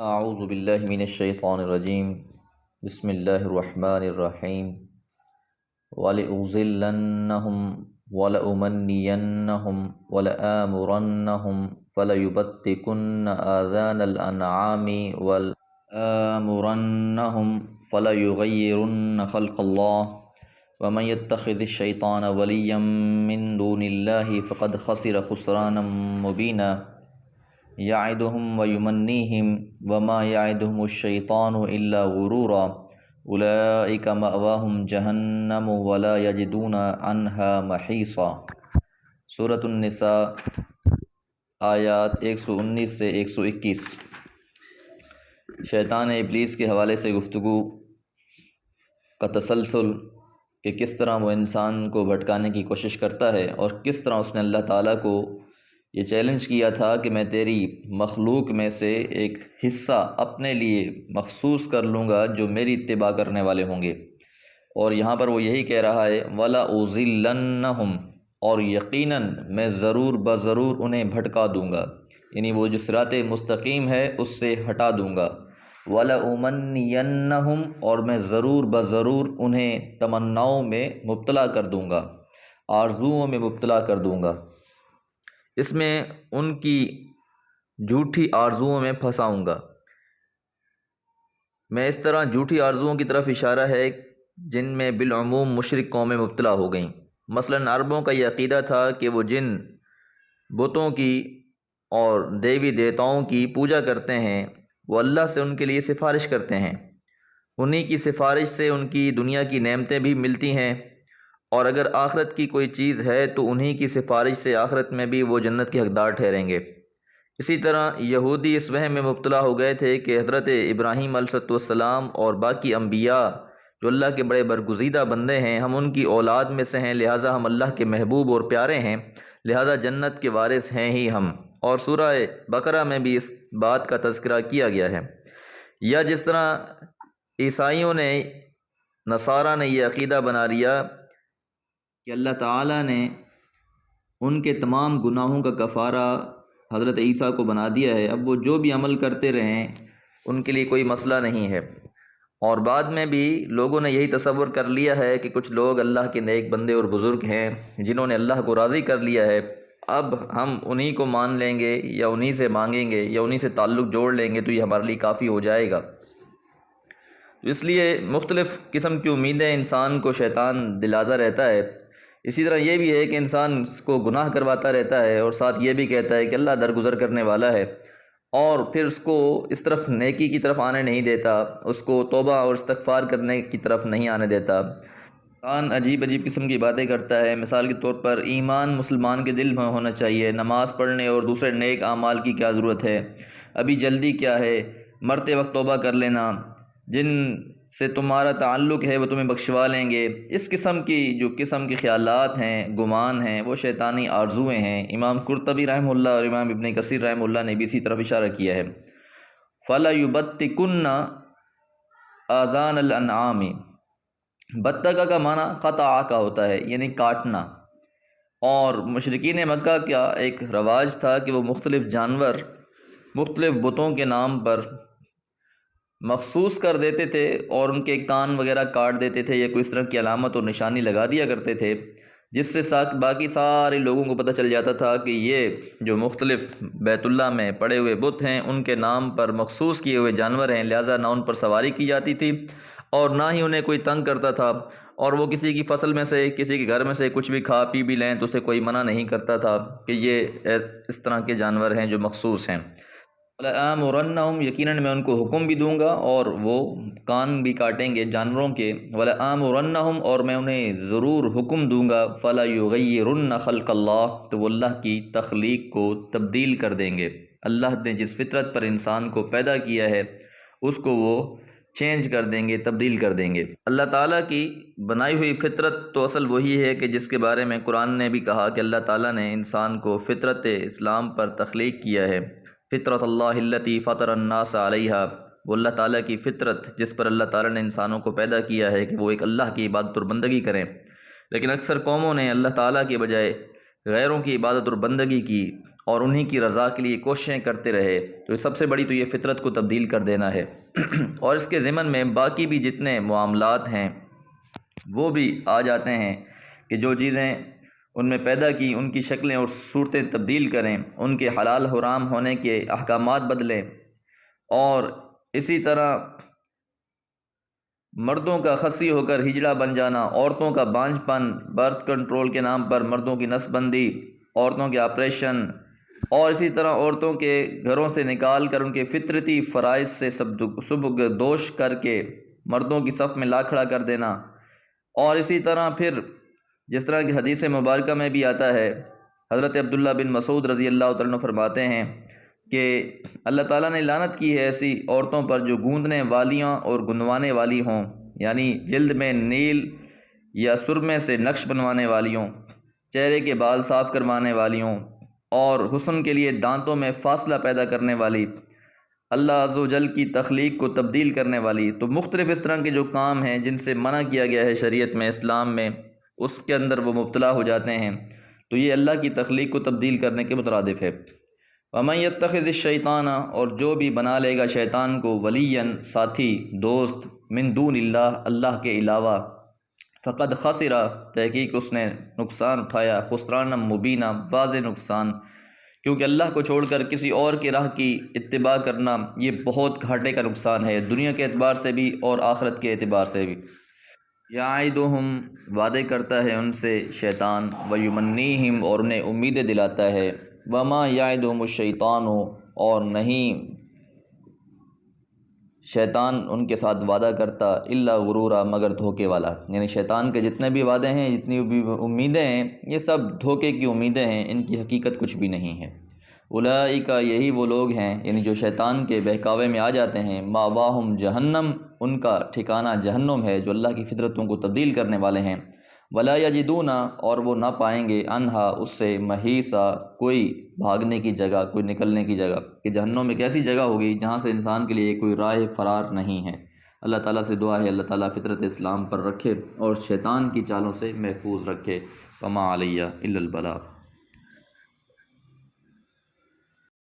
اعوذ باللہ من الشیطان الرجیم بسم اللہ الرحمن الرحیم وَلَأُضِلَّنَّهُمْ وَلَأُمَنِّيَنَّهُمْ وَلَآمُرَنَّهُمْ فَلَيُبَتِّكُنَّ آذَانَ الْأَنْعَامِ وَلَآمُرَنَّهُمْ فَلَيُغَيِّرُنَّ خَلْقَ اللَّهِ وَمَن يَتَّخِذِ الشَّيْطَانَ وَلِيًّا مِّن دُونِ اللَّهِ فَقَدْ خَسِرَ خُسْرَانًا مُّبِينًا يَعِدُهُمْ وَيُمَنِّيهِمْ وَمَا يَعِدُهُمُ الشَّيْطَانُ إِلَّا غُرُورًا أُولَئِكَ مَأْوَاهُمْ جَهَنَّمُ وَلَا يَجِدُونَ عَنْهَا مَحِيصًا۔ سورۃ النساء آیات 119 سے 121۔ شیطان ابلیس کے حوالے سے گفتگو کا تسلسل کہ کس طرح وہ انسان کو بھٹکانے کی کوشش کرتا ہے اور کس طرح اس نے اللہ تعالیٰ کو یہ چیلنج کیا تھا کہ میں تیری مخلوق میں سے ایک حصہ اپنے لیے مخصوص کر لوں گا جو میری اتباع کرنے والے ہوں گے، اور یہاں پر وہ یہی کہہ رہا ہے وَلَأُضِلَّنَّهُمْ، اور یقیناً میں ضرور بضرور انہیں بھٹکا دوں گا، یعنی وہ جو صراط مستقیم ہے اس سے ہٹا دوں گا۔ وَلَأُمَنِّيَنَّهُمْ، اور میں ضرور بضرور انہیں تمناؤں میں مبتلا کر دوں گا، آرزوؤں میں مبتلا کر دوں گا، اس میں ان کی جھوٹی آرزوؤں میں پھنساؤں گا۔ میں اس طرح جھوٹی آرزوؤں کی طرف اشارہ ہے جن میں بالعموم مشرک قومیں مبتلا ہو گئیں۔ مثلا عربوں کا یہ عقیدہ تھا کہ وہ جن بتوں کی اور دیوی دیوتاؤں کی پوجا کرتے ہیں وہ اللہ سے ان کے لیے سفارش کرتے ہیں، انہی کی سفارش سے ان کی دنیا کی نعمتیں بھی ملتی ہیں، اور اگر آخرت کی کوئی چیز ہے تو انہی کی سفارش سے آخرت میں بھی وہ جنت کے حقدار ٹھہریں گے۔ اسی طرح یہودی اس وہم میں مبتلا ہو گئے تھے کہ حضرت ابراہیم علیہ السلام اور باقی انبیاء جو اللہ کے بڑے برگزیدہ بندے ہیں، ہم ان کی اولاد میں سے ہیں، لہٰذا ہم اللہ کے محبوب اور پیارے ہیں، لہٰذا جنت کے وارث ہیں ہی ہم، اور سورہ بقرہ میں بھی اس بات کا تذکرہ کیا گیا ہے۔ یا جس طرح عیسائیوں نے، نصارہ نے یہ عقیدہ بنا لیا کہ اللہ تعالیٰ نے ان کے تمام گناہوں کا کفارہ حضرت عیسیٰ کو بنا دیا ہے، اب وہ جو بھی عمل کرتے رہیں ان کے لیے کوئی مسئلہ نہیں ہے۔ اور بعد میں بھی لوگوں نے یہی تصور کر لیا ہے کہ کچھ لوگ اللہ کے نیک بندے اور بزرگ ہیں جنہوں نے اللہ کو راضی کر لیا ہے، اب ہم انہی کو مان لیں گے یا انہی سے مانگیں گے یا انہی سے تعلق جوڑ لیں گے تو یہ ہمارے لیے کافی ہو جائے گا۔ اس لیے مختلف قسم کی امیدیں انسان کو شیطان دلاتا رہتا ہے۔ اسی طرح یہ بھی ہے کہ انسان اس کو گناہ کرواتا رہتا ہے اور ساتھ یہ بھی کہتا ہے کہ اللہ درگزر کرنے والا ہے، اور پھر اس کو اس طرف نیکی کی طرف آنے نہیں دیتا، اس کو توبہ اور استغفار کرنے کی طرف نہیں آنے دیتا۔ انسان عجیب عجیب قسم کی باتیں کرتا ہے، مثال کے طور پر ایمان مسلمان کے دل میں ہونا چاہیے، نماز پڑھنے اور دوسرے نیک اعمال کی کیا ضرورت ہے، ابھی جلدی کیا ہے، مرتے وقت توبہ کر لینا، جن سے تمہارا تعلق ہے وہ تمہیں بخشوا لیں گے۔ اس قسم کی خیالات ہیں، گمان ہیں، وہ شیطانی آرزویں ہیں۔ امام قرطبی رحمہ اللہ اور امام ابن کثیر رحمہ اللہ نے بھی اسی طرف اشارہ کیا ہے۔ فَلَيُبَتِّكُنَّ آذَانَ الْأَنْعَامِ، بتکا کا معنی قطع کا ہوتا ہے، یعنی کاٹنا، اور مشرکین مکہ کا ایک رواج تھا کہ وہ مختلف جانور مختلف بتوں کے نام پر مخصوص کر دیتے تھے اور ان کے کان وغیرہ کاٹ دیتے تھے یا کوئی اس طرح کی علامت اور نشانی لگا دیا کرتے تھے، جس سے باقی سارے لوگوں کو پتہ چل جاتا تھا کہ یہ جو مختلف بیت اللہ میں پڑے ہوئے بت ہیں ان کے نام پر مخصوص کیے ہوئے جانور ہیں، لہٰذا نہ ان پر سواری کی جاتی تھی اور نہ ہی انہیں کوئی تنگ کرتا تھا، اور وہ کسی کی فصل میں سے، کسی کے گھر میں سے کچھ بھی کھا پی بھی لیں تو اسے کوئی منع نہیں کرتا تھا کہ یہ اس طرح کے جانور ہیں جو مخصوص ہیں۔ وَلَآمُرَنَّهُمْ، یقیناً میں ان کو حکم بھی دوں گا اور وہ کان بھی کاٹیں گے جانوروں کے۔ وَلَآمُرَنَّهُمْ، اور میں انہیں ضرور حکم دوں گا۔ فَلَيُغَيِّرُنَّ خَلْقَ اللَّهِ، تو وہ اللہ کی تخلیق کو تبدیل کر دیں گے۔ اللہ نے جس فطرت پر انسان کو پیدا کیا ہے اس کو وہ چینج کر دیں گے، تبدیل کر دیں گے۔ اللہ تعالیٰ کی بنائی ہوئی فطرت تو اصل وہی ہے کہ جس کے بارے میں قرآن نے بھی کہا کہ اللہ تعالیٰ نے انسان کو فطرت اسلام پر تخلیق کیا ہے۔ فطرت اللہ التی فطر الناس علیہا، وہ اللہ تعالیٰ کی فطرت جس پر اللہ تعالیٰ نے انسانوں کو پیدا کیا ہے کہ وہ ایک اللہ کی عبادت اور بندگی کریں، لیکن اکثر قوموں نے اللہ تعالیٰ کے بجائے غیروں کی عبادت اور بندگی کی اور انہی کی رضا کے لیے کوششیں کرتے رہے، تو سب سے بڑی تو یہ فطرت کو تبدیل کر دینا ہے۔ اور اس کے ضمن میں باقی بھی جتنے معاملات ہیں وہ بھی آ جاتے ہیں کہ جو چیزیں ان میں پیدا کی ان کی شکلیں اور صورتیں تبدیل کریں، ان کے حلال حرام ہونے کے احکامات بدلیں، اور اسی طرح مردوں کا خصی ہو کر ہجڑا بن جانا، عورتوں کا بانجھ پن، برتھ کنٹرول کے نام پر مردوں کی نس بندی، عورتوں کے آپریشن، اور اسی طرح عورتوں کے گھروں سے نکال کر ان کے فطرتی فرائض سے سبکدوش کر کے مردوں کی صف میں لا کھڑا کر دینا۔ اور اسی طرح پھر جس طرح کی حدیث مبارکہ میں بھی آتا ہے، حضرت عبداللہ بن مسعود رضی اللہ تعالیٰ عنہ فرماتے ہیں کہ اللہ تعالیٰ نے لعنت کی ہے ایسی عورتوں پر جو گوندنے والیاں اور گندوانے والی ہوں، یعنی جلد میں نیل یا سرمے سے نقش بنوانے والی ہوں، چہرے کے بال صاف کروانے والی ہوں، اور حسن کے لیے دانتوں میں فاصلہ پیدا کرنے والی، اللہ عز و جل کی تخلیق کو تبدیل کرنے والی۔ تو مختلف اس طرح کے جو کام ہیں جن سے منع کیا گیا ہے شریعت میں، اسلام میں، اس کے اندر وہ مبتلا ہو جاتے ہیں، تو یہ اللہ کی تخلیق کو تبدیل کرنے کے مترادف ہے۔ وَمَن يَتَّخِذِ الشَّيْطَانَ، اور جو بھی بنا لے گا شیطان کو، وَلِيًّا، ساتھی، دوست، مِن دون اللہ، اللہ کے علاوہ، فقد خسر، تحقیق اس نے نقصان اٹھایا، خسران مبینہ، واضح نقصان، کیونکہ اللہ کو چھوڑ کر کسی اور کی راہ کی اتباع کرنا یہ بہت گھاٹے کا نقصان ہے، دنیا کے اعتبار سے بھی اور آخرت کے اعتبار سے بھی۔ یعدہم، وعدے کرتا ہے ان سے شیطان، ویمنیہم، اور انہیں امیدیں دلاتا ہے، وما یعدہم الشیطان، اور نہیں شیطان ان کے ساتھ وعدہ کرتا الا غرورا، مگر دھوکے والا، یعنی شیطان کے جتنے بھی وعدے ہیں، جتنی بھی امیدیں ہیں، یہ سب دھوکے کی امیدیں ہیں، ان کی حقیقت کچھ بھی نہیں ہے۔ اولئک، یہی وہ لوگ ہیں، یعنی جو شیطان کے بہکاوے میں آ جاتے ہیں، مأواہم جہنم، ان کا ٹھکانہ جہنم ہے، جو اللہ کی فطرتوں کو تبدیل کرنے والے ہیں۔ ولا یجدون، اور وہ نہ پائیں گے، عنہا، اس سے، محیصا، کوئی بھاگنے کی جگہ، کوئی نکلنے کی جگہ، کہ جہنم ایک ایسی جگہ ہوگی جہاں سے انسان کے لیے کوئی راہ فرار نہیں ہے۔ اللہ تعالیٰ سے دعا ہے اللہ تعالیٰ فطرت اسلام پر رکھے اور شیطان کی چالوں سے محفوظ رکھے۔ وما علیہ الا البلاغ۔